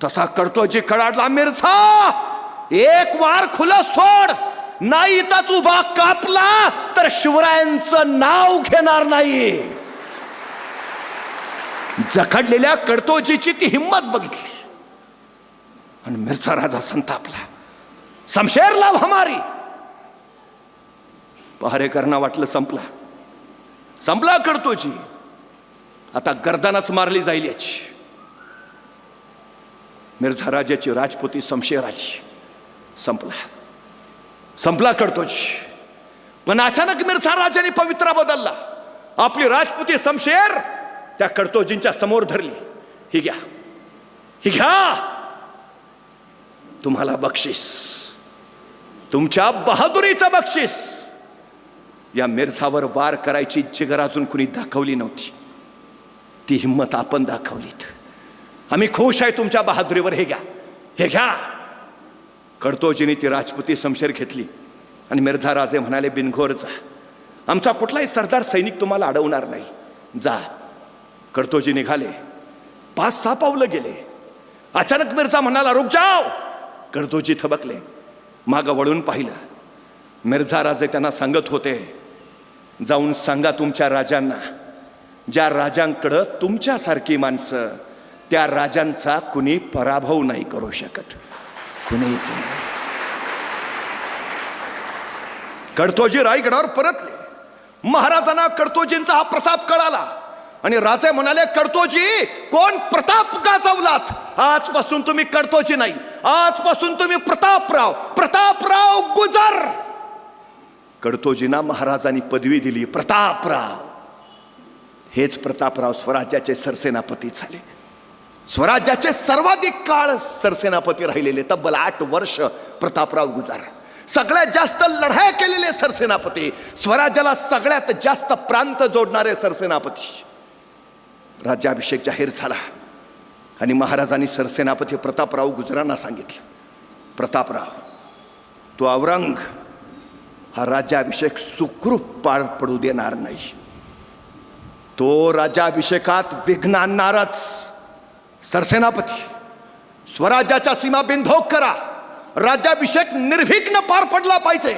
तसा करतो जी कडाडला मिरझा, एक वार खुला सोड, नाही इथंच उभा कापला तर शिवरायांचं नाव घेणार नाही. जखडलेल्या कडतोजीची ती हिंमत बघितली आणि मिरझा राजा संतापला. शमशेर लाव हमारी. पहारेकरांना वाटलं संपला कडतोजी, आता गर्दनच मारली जाईल याची. मिरझा राजाची राजपुती शमशेर आली. संपला कडतोजी. पण अचानक मिरझा राजाने पवित्रा बदलला. आपली राजपुती शमशेर त्या कडतोजींच्या समोर धरली. ही घ्या तुम्हाला बक्षीस, तुमच्या बहादुरीचं बक्षीस. या मिरझावर वार करायची जिगर अजून कुणी दाखवली नव्हती. ती हिंमत आपण दाखवलीत. आम्ही खुश आहे तुमच्या बहादुरीवर. हे घ्या. कडतोजीने ती राजपुती शमशेर घेतली आणि मिरझा राजे म्हणाले, बिनघोर जा, आमचा कुठलाही सरदार सैनिक तुम्हाला अडवणार नाही, जा. कडतोजी निघाले. 5-6 पावलं गेले. अचानक मिरझा म्हणाला, रुक जाओ. कडतोजी थबकले. मागं वळून पाहिलं. मिरझा राजे त्यांना सांगत होते, जाऊन सांगा तुमच्या राजांना, ज्या राजांकडं तुमच्यासारखी माणसं, त्या राजांचा कुणी पराभव नाही करू शकत, कुणीच नाही. कडतोजी रायगडावर परतले. महाराजांना कडतोजींचा हा प्रताप कळाला आणि राजे म्हणाले, कडतोजी कोण प्रताप गाजवलात, आजपासून तुम्ही कडतोजी नाही, आजपासून तुम्ही प्रतापराव गुजर. कडतोजींना महाराजांनी पदवी दिली प्रतापराव. हेच प्रतापराव स्वराज्याचे सरसेनापती झाले. स्वराज्याचे सर्वाधिक काळ सरसेनापती राहिलेले, तब्बल 8 वर्ष प्रतापराव गुजर. सगळ्यात जास्त लढाया केलेले सरसेनापती, स्वराज्याला सगळ्यात जास्त प्रांत जोडणारे सरसेनापती. राज्याभिषेक जाहीर झाला आणि महाराजांनी सरसेनापती प्रतापराव गुजरांना सांगितलं, प्रतापराव, तो औरंग हा राज्याभिषेक सुखरूप पार पडू देणार नाही. तो राज्याभिषेकात विघ्न आणणारच. सरसेनापती, स्वराज्याच्या सीमा बिनधोक करा. राज्याभिषेक निर्विघ्न पार पडला पाहिजे.